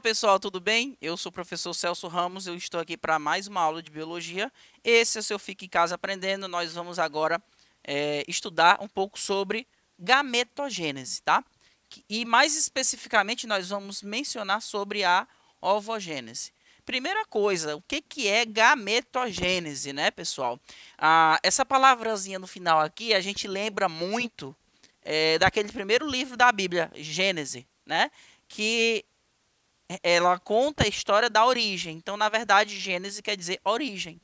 pessoal, tudo bem? Eu sou o professor Celso Ramos, eu estou aqui para mais uma aula de biologia. Esse é o seu Fique em Casa Aprendendo. Nós vamos agora estudar um pouco sobre gametogênese, tá? E mais especificamente nós vamos mencionar sobre a ovogênese. Primeira coisa, o que é gametogênese, né, pessoal? Essa palavrazinha no final aqui a gente lembra muito daquele primeiro livro da Bíblia, Gênese, né? Que ela conta a história da origem. Então, na verdade, Gênese quer dizer origem.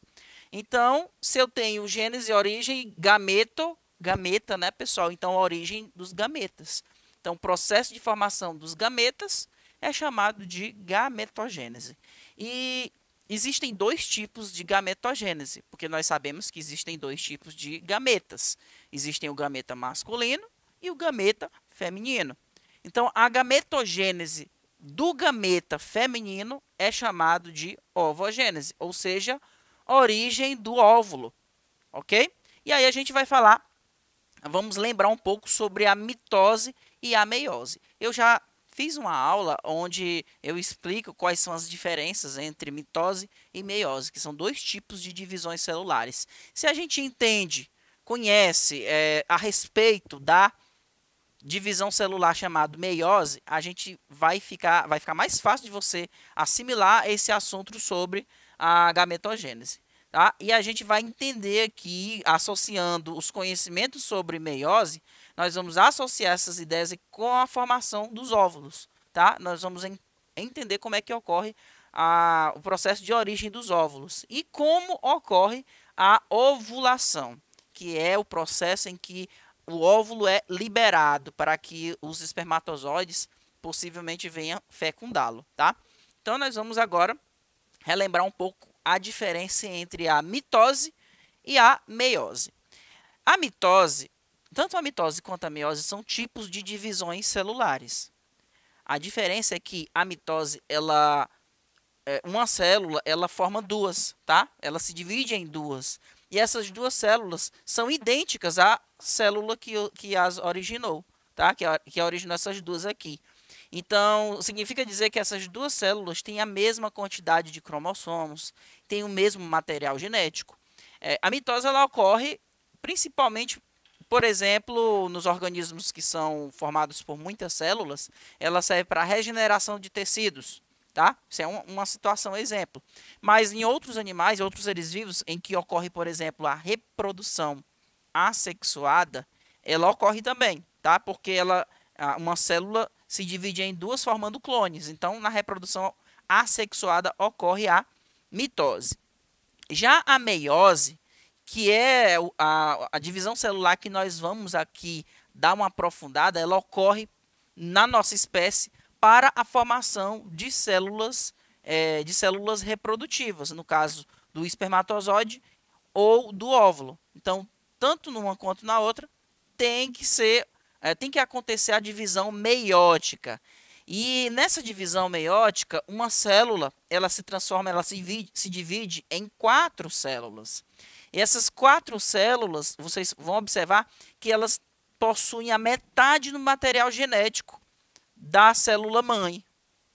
Então, se eu tenho Gênese, origem, gameta, né, pessoal? Então, a origem dos gametas. Então, o processo de formação dos gametas é chamado de gametogênese. E existem dois tipos de gametogênese, porque nós sabemos que existem dois tipos de gametas. Existem o gameta masculino e o gameta feminino. Então, a gametogênese do gameta feminino é chamado de ovogênese, ou seja, origem do óvulo, ok? E aí a gente vai falar, vamos lembrar um pouco sobre a mitose e a meiose. Eu já fiz uma aula onde eu explico quais são as diferenças entre mitose e meiose, que são dois tipos de divisões celulares. Se a gente entende, conhece a respeito da divisão celular chamado meiose, a gente vai ficar mais fácil de você assimilar esse assunto sobre a gametogênese. Tá? E a gente vai entender aqui, associando os conhecimentos sobre meiose, nós vamos associar essas ideias com a formação dos óvulos. Tá? Nós vamos entender como é que ocorre o processo de origem dos óvulos e como ocorre a ovulação, que é o processo em que o óvulo é liberado para que os espermatozoides possivelmente venham fecundá-lo, tá? Então nós vamos agora relembrar um pouco a diferença entre a mitose e a meiose. A mitose, tanto a mitose quanto a meiose são tipos de divisões celulares. A diferença é que a mitose, uma célula, ela forma duas, tá? Ela se divide em duas. E essas duas células são idênticas à célula que as originou, tá? Que originou essas duas aqui. Então, significa dizer que essas duas células têm a mesma quantidade de cromossomos, têm o mesmo material genético. A mitose ela ocorre principalmente, por exemplo, nos organismos que são formados por muitas células, ela serve para a regeneração de tecidos. Tá? Isso é uma situação, exemplo. Mas em outros animais, outros seres vivos, em que ocorre, por exemplo, a reprodução assexuada, ela ocorre também, tá? Porque uma célula se divide em duas formando clones. Então, na reprodução assexuada ocorre a mitose. Já a meiose, que é a divisão celular que nós vamos aqui dar uma aprofundada, ela ocorre na nossa espécie para a formação de células reprodutivas, no caso do espermatozoide ou do óvulo. Então, tanto numa quanto na outra, tem que acontecer a divisão meiótica. E nessa divisão meiótica, uma célula, ela se divide em quatro células. E essas quatro células, vocês vão observar que elas possuem a metade do material genético da célula mãe,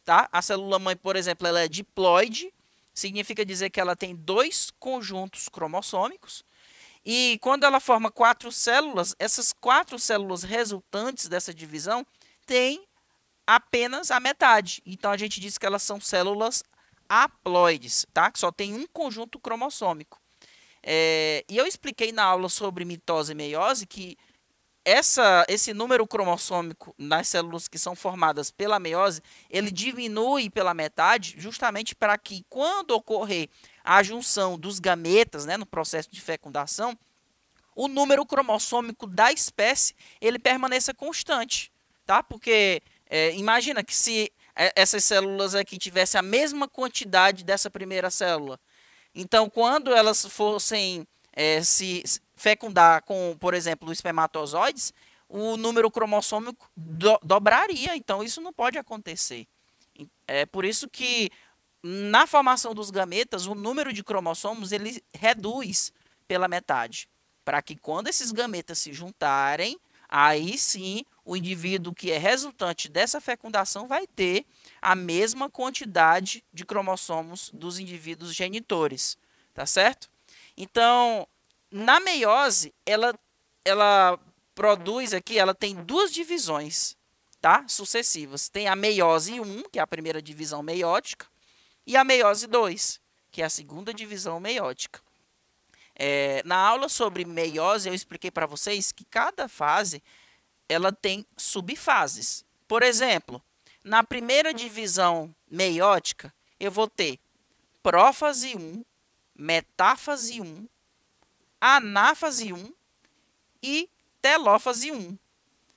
tá? A célula mãe, por exemplo, ela é diploide, significa dizer que ela tem dois conjuntos cromossômicos, e quando ela forma quatro células, essas quatro células resultantes dessa divisão têm apenas a metade. Então a gente diz que elas são células haploides, tá? Que só tem um conjunto cromossômico. E eu expliquei na aula sobre mitose e meiose que esse número cromossômico nas células que são formadas pela meiose, ele diminui pela metade, justamente para que, quando ocorrer a junção dos gametas, né, no processo de fecundação, o número cromossômico da espécie ele permaneça constante, tá? Porque imagina que se essas células aqui tivessem a mesma quantidade dessa primeira célula, então quando elas fossem se fecundar com, por exemplo, espermatozoides, o número cromossômico dobraria. Então, isso não pode acontecer. É por isso que, na formação dos gametas, o número de cromossomos ele reduz pela metade. Para que, quando esses gametas se juntarem, aí sim, o indivíduo que é resultante dessa fecundação vai ter a mesma quantidade de cromossomos dos indivíduos genitores, tá certo? Então, na meiose, ela produz aqui, ela tem duas divisões, tá? Sucessivas. Tem a meiose 1, que é a primeira divisão meiótica, e a meiose 2, que é a segunda divisão meiótica. Na aula sobre meiose, eu expliquei para vocês que cada fase ela tem subfases. Por exemplo, na primeira divisão meiótica, eu vou ter prófase 1, metáfase 1, anáfase 1 e telófase 1.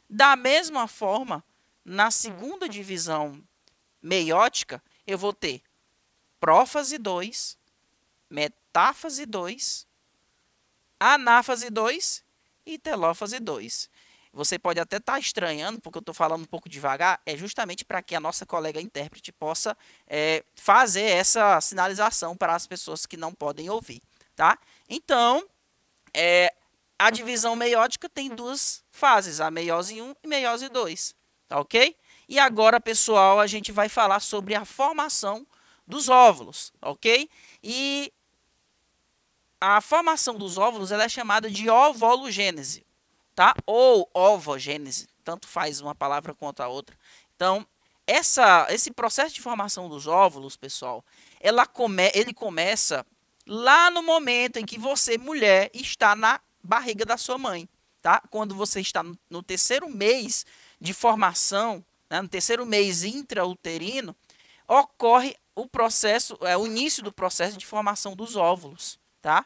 Da mesma forma, na segunda divisão meiótica, eu vou ter prófase 2, metáfase 2, anáfase 2 e telófase 2. Você pode até estar estranhando, porque eu estou falando um pouco devagar, é justamente para que a nossa colega intérprete possa fazer essa sinalização para as pessoas que não podem ouvir, tá? Então, a divisão meiótica tem duas fases, a meiose 1 e meiose 2, tá ok? E agora, pessoal, a gente vai falar sobre a formação dos óvulos, ok? E a formação dos óvulos ela é chamada de ovologênese, tá? Ou ovogênese, tanto faz uma palavra quanto a outra. Então, esse processo de formação dos óvulos, pessoal, ele começa lá no momento em que você, mulher, está na barriga da sua mãe, tá? Quando você está no terceiro mês de formação, né, no terceiro mês intrauterino, ocorre o início do processo de formação dos óvulos, tá?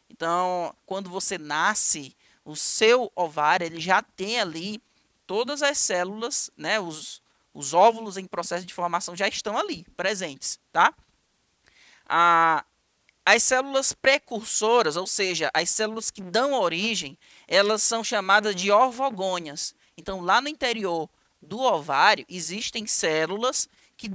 Então, quando você nasce, o seu ovário ele já tem ali todas as células, né? Os óvulos em processo de formação já estão ali, presentes, tá? As células precursoras, ou seja, as células que dão origem, elas são chamadas de ovogônias. Então, lá no interior do ovário, existem células que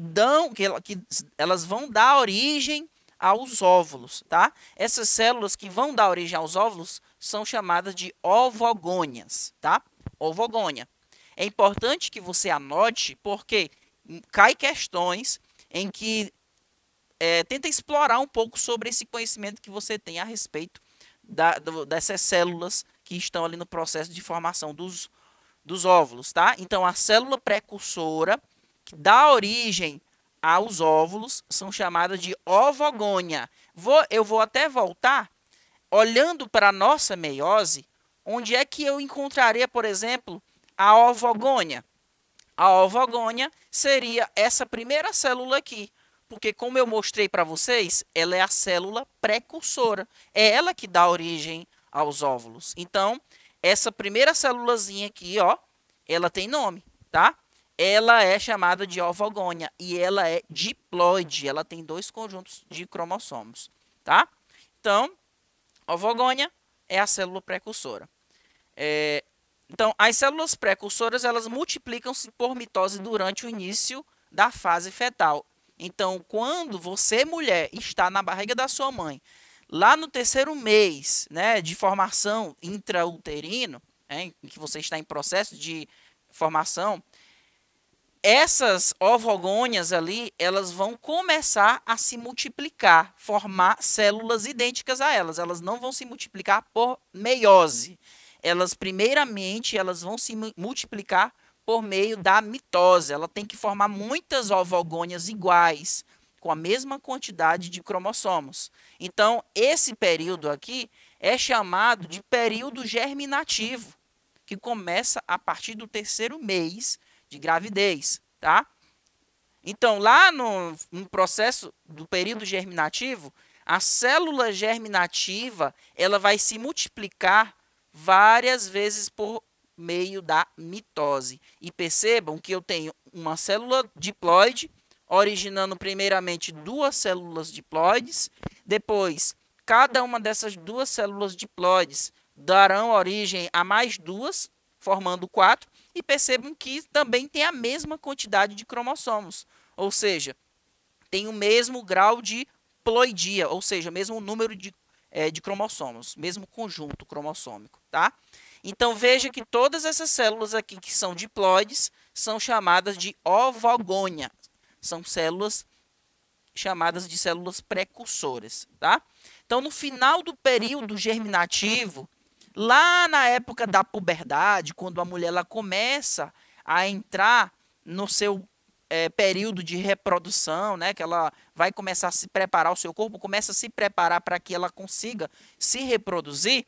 elas vão dar origem aos óvulos, tá? Essas células que vão dar origem aos óvulos são chamadas de ovogônias, tá? Ovogônia. É importante que você anote, porque cai questões em que tenta explorar um pouco sobre esse conhecimento que você tem a respeito dessas células que estão ali no processo de formação dos óvulos, tá? Então, a célula precursora que dá origem aos óvulos são chamadas de ovogônia. Eu vou até voltar olhando para a nossa meiose, onde é que eu encontraria, por exemplo, a ovogônia. A ovogônia seria essa primeira célula aqui, porque como eu mostrei para vocês, ela é a célula precursora. É ela que dá origem aos óvulos. Então, essa primeira célulazinha aqui, ó, ela tem nome, tá? Ela é chamada de ovogônia e ela é diploide. Ela tem dois conjuntos de cromossomos, tá? Então, ovogônia é a célula precursora. Então, as células precursoras, elas multiplicam-se por mitose durante o início da fase fetal. Então, quando você, mulher, está na barriga da sua mãe, lá no terceiro mês, né, de formação intrauterino, em que você está em processo de formação, essas ovogônias ali, elas vão começar a se multiplicar, formar células idênticas a elas. Elas não vão se multiplicar por meiose. Primeiramente, elas vão se multiplicar por meio da mitose. Ela tem que formar muitas ovogônias iguais, com a mesma quantidade de cromossomos. Então, esse período aqui é chamado de período germinativo, que começa a partir do terceiro mês de gravidez, tá? Então, lá no processo do período germinativo, a célula germinativa ela vai se multiplicar várias vezes por meio da mitose. E percebam que eu tenho uma célula diploide, originando primeiramente duas células diploides, depois cada uma dessas duas células diploides darão origem a mais duas, formando 4, e percebam que também tem a mesma quantidade de cromossomos, ou seja, tem o mesmo grau de ploidia, ou seja, mesmo número de cromossomos, mesmo conjunto cromossômico, tá? Então, veja que todas essas células aqui que são diploides são chamadas de ovogônia, São células chamadas de células precursoras, tá? Então, no final do período germinativo, lá na época da puberdade, quando a mulher ela começa a entrar no seu período de reprodução, né, que ela vai começar a se preparar, o seu corpo começa a se preparar para que ela consiga se reproduzir,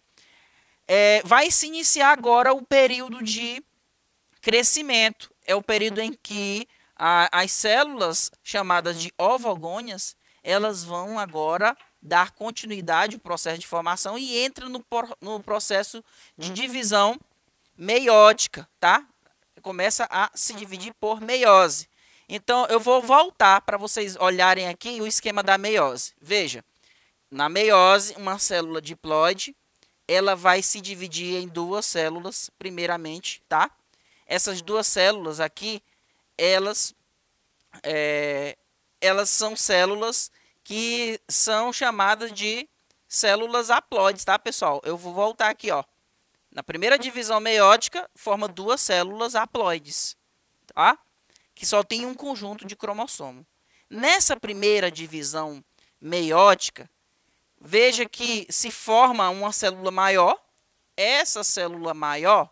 vai se iniciar agora o período de crescimento. É o período em que as células chamadas de ovogônias, elas vão agora dar continuidade ao processo de formação e entra no processo de divisão meiótica, tá? Começa a se dividir por meiose. Então, eu vou voltar para vocês olharem aqui o esquema da meiose. Veja, na meiose, uma célula diploide, ela vai se dividir em duas células, primeiramente, tá? Essas duas células aqui, elas são células que são chamadas de células haploides, tá, pessoal? Eu vou voltar aqui, ó. Na primeira divisão meiótica, forma duas células haploides, tá? Que só tem um conjunto de cromossomo. Nessa primeira divisão meiótica, veja que se forma uma célula maior. Essa célula maior,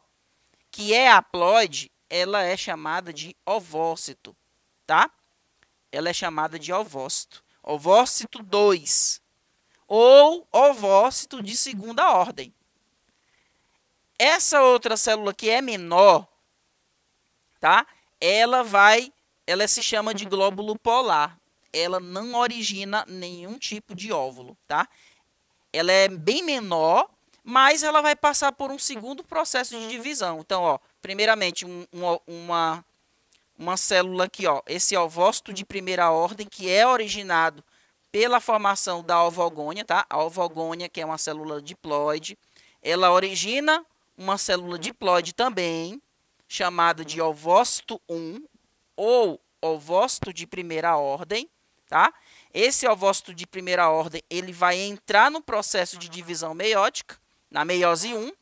que é haploide, ela é chamada de ovócito, tá? Ela é chamada de ovócito. Ovócito 2 ou ovócito de segunda ordem. Essa outra célula que é menor, tá? Ela se chama de glóbulo polar. Ela não origina nenhum tipo de óvulo, tá? Ela é bem menor, mas ela vai passar por um segundo processo de divisão. Então, ó, primeiramente uma célula aqui, ó, esse ovócito de primeira ordem que é originado pela formação da ovogônia, tá? A ovogônia, que é uma célula diploide, ela origina uma célula diploide também, chamada de ovócito 1 ou ovócito de primeira ordem, tá? Esse ovócito de primeira ordem, ele vai entrar no processo de divisão meiótica, na meiose 1,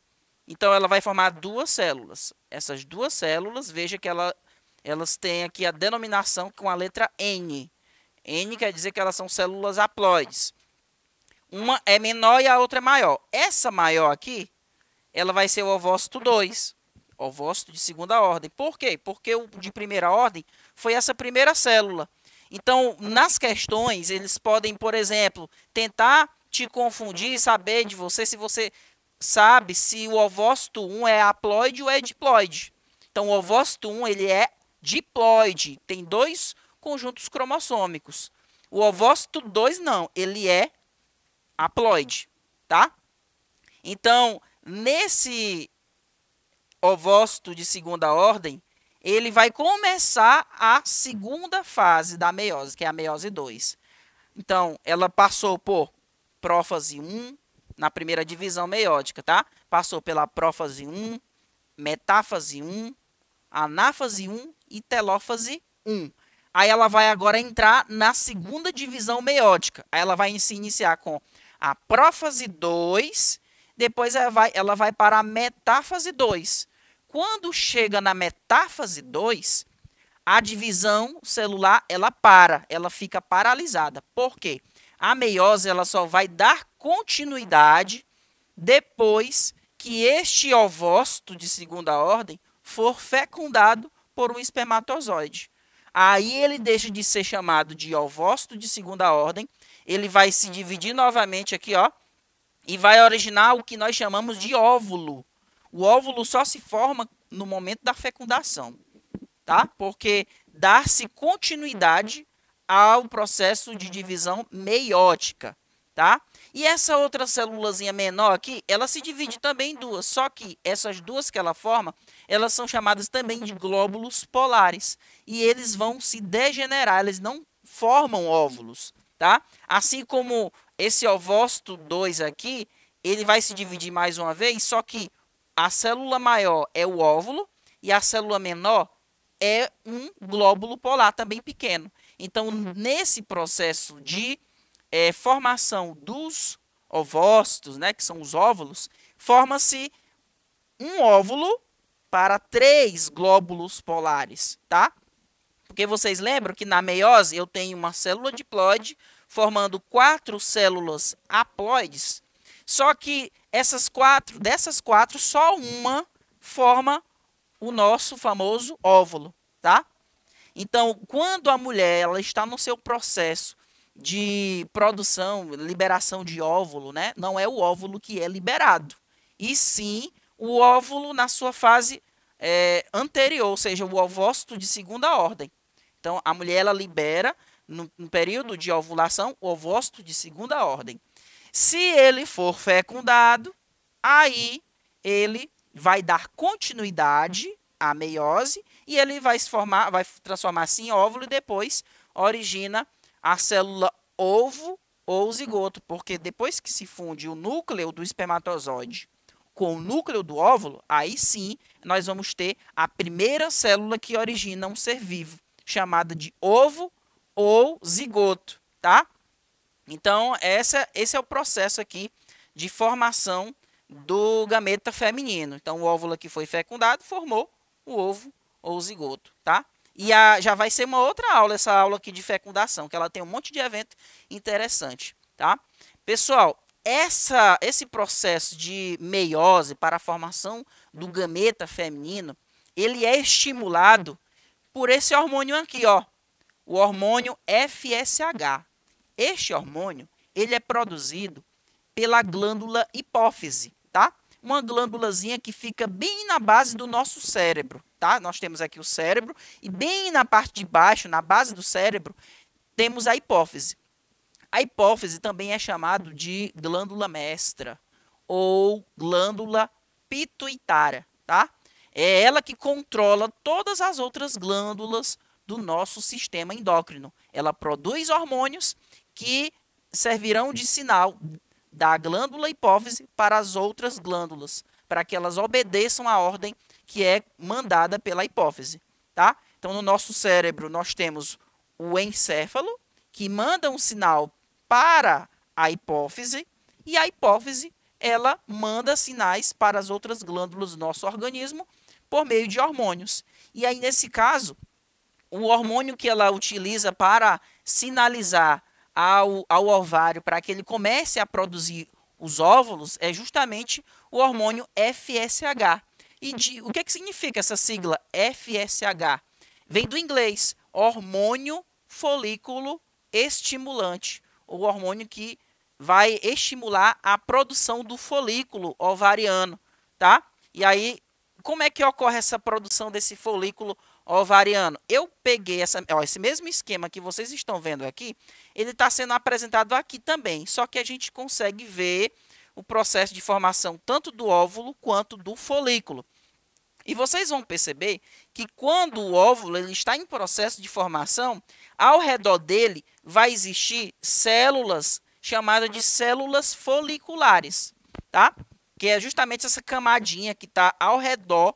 então ela vai formar duas células. Essas duas células, veja que elas têm aqui a denominação com a letra N. N quer dizer que elas são células haploides. Uma é menor e a outra é maior. Essa maior aqui, ela vai ser o ovócito 2, ovócito de segunda ordem. Por quê? Porque o de primeira ordem foi essa primeira célula. Então, nas questões, eles podem, por exemplo, tentar te confundir, saber de você se você sabe se o ovócito 1 é haploide ou é diploide. Então, o ovócito 1 ele é diploide, tem dois conjuntos cromossômicos. O ovócito 2 não, ele é haploide, tá? Então, nesse ovócito de segunda ordem, ele vai começar a segunda fase da meiose, que é a meiose 2. Então, ela passou por prófase 1, na primeira divisão meiótica, tá? Passou pela prófase 1, metáfase 1, anáfase 1 e telófase 1. Aí ela vai agora entrar na segunda divisão meiótica. Aí ela vai se iniciar com a prófase 2, depois ela vai para a metáfase 2. Quando chega na metáfase 2, a divisão celular ela fica paralisada. Por quê? A meiose ela só vai dar continuidade depois que este ovócito de segunda ordem for fecundado por um espermatozoide. Aí ele deixa de ser chamado de ovócito de segunda ordem, ele vai se dividir novamente aqui, ó, e vai originar o que nós chamamos de óvulo. O óvulo só se forma no momento da fecundação, tá? Porque dá-se continuidade ao processo de divisão meiótica, tá? E essa outra célulazinha menor aqui, ela se divide também em duas, só que essas duas que ela forma, elas são chamadas também de glóbulos polares, e eles vão se degenerar, eles não formam óvulos, tá? Assim como esse ovócito 2 aqui, ele vai se dividir mais uma vez, só que a célula maior é o óvulo e a célula menor é um glóbulo polar também pequeno. Então, nesse processo de formação dos ovócitos, né, que são os óvulos, forma-se um óvulo para 3 glóbulos polares, tá? Porque vocês lembram que na meiose eu tenho uma célula diploide formando 4 células haploides, só que dessas quatro, só uma forma o nosso famoso óvulo, tá? Então, quando a mulher ela está no seu processo de produção, liberação de óvulo, né? Não é o óvulo que é liberado, e sim o óvulo na sua fase anterior, ou seja, o ovócito de segunda ordem. Então, a mulher ela libera, no período de ovulação, o ovócito de segunda ordem. Se ele for fecundado, aí ele vai dar continuidade à meiose e ele vai transformar-se em óvulo e depois origina a célula ovo ou zigoto, porque depois que se funde o núcleo do espermatozoide com o núcleo do óvulo, aí sim nós vamos ter a primeira célula que origina um ser vivo, chamada de ovo ou zigoto, tá? Então, esse é o processo aqui de formação do gameta feminino. Então, o óvulo aqui foi fecundado, formou o ovo ou zigoto, tá? E já vai ser uma outra aula, essa aula aqui de fecundação, que ela tem um monte de evento interessante, tá? Pessoal, esse processo de meiose para a formação do gameta feminino, ele é estimulado por esse hormônio aqui, ó, o hormônio FSH. Este hormônio, ele é produzido pela glândula hipófise, tá? Uma glândulazinha que fica bem na base do nosso cérebro, tá? Nós temos aqui o cérebro e bem na parte de baixo, na base do cérebro, temos a hipófise. A hipófise também é chamado de glândula mestra ou glândula pituitária, tá? É ela que controla todas as outras glândulas do nosso sistema endócrino. Ela produz hormônios que servirão de sinal da glândula hipófise para as outras glândulas, para que elas obedeçam a ordem que é mandada pela hipófise, tá? Então, no nosso cérebro, nós temos o encéfalo, que manda um sinal para a hipófise, e a hipófise, ela manda sinais para as outras glândulas do nosso organismo por meio de hormônios. E aí, nesse caso, o hormônio que ela utiliza para sinalizar ao ovário para que ele comece a produzir os óvulos é justamente o hormônio FSH. E o que significa essa sigla FSH? Vem do inglês, hormônio folículo estimulante, o hormônio que vai estimular a produção do folículo ovariano, tá? E aí, como é que ocorre essa produção desse folículo ovariano? Eu peguei esse mesmo esquema que vocês estão vendo aqui, ele está sendo apresentado aqui também, só que a gente consegue ver o processo de formação tanto do óvulo quanto do folículo. E vocês vão perceber que quando o óvulo ele está em processo de formação, ao redor dele vai existir células chamadas de células foliculares, tá? Que é justamente essa camadinha que está ao redor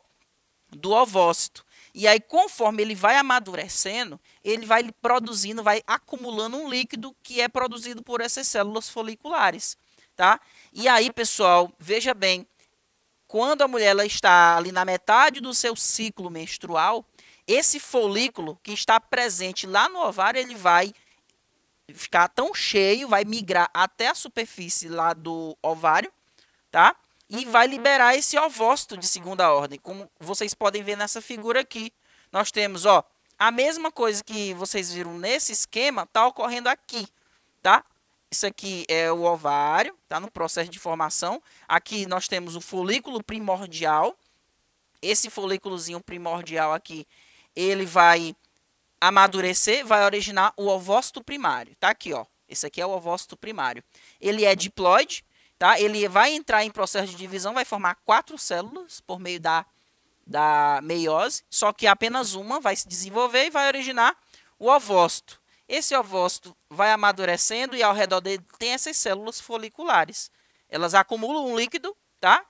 do ovócito. E aí, conforme ele vai amadurecendo, ele vai produzindo, vai acumulando um líquido que é produzido por essas células foliculares, tá? E aí, pessoal, veja bem, quando a mulher ela está ali na metade do seu ciclo menstrual, esse folículo que está presente lá no ovário, ele vai ficar tão cheio, vai migrar até a superfície lá do ovário, tá? E vai liberar esse ovócito de segunda ordem, como vocês podem ver nessa figura aqui. Nós temos, ó, a mesma coisa que vocês viram nesse esquema, está ocorrendo aqui, tá? Isso aqui é o ovário, tá no processo de formação. Aqui nós temos o folículo primordial. Esse folículozinho primordial aqui, ele vai amadurecer, vai originar o ovócito primário. Tá aqui, ó. Esse aqui é o ovócito primário. Ele é diploide, tá? Ele vai entrar em processo de divisão, vai formar 4 células por meio da meiose, só que apenas uma vai se desenvolver e vai originar o ovócito. Esse ovócito vai amadurecendo e ao redor dele tem essas células foliculares. Elas acumulam um líquido, tá?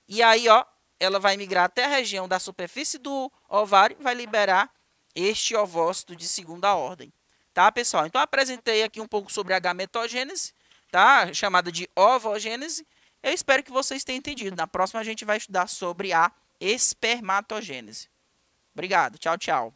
E aí, ó, ela vai migrar até a região da superfície do ovário e vai liberar este ovócito de segunda ordem. Tá, pessoal? Então, apresentei aqui um pouco sobre a gametogênese, tá? Chamada de ovogênese. Eu espero que vocês tenham entendido. Na próxima, a gente vai estudar sobre a espermatogênese. Obrigado. Tchau, tchau.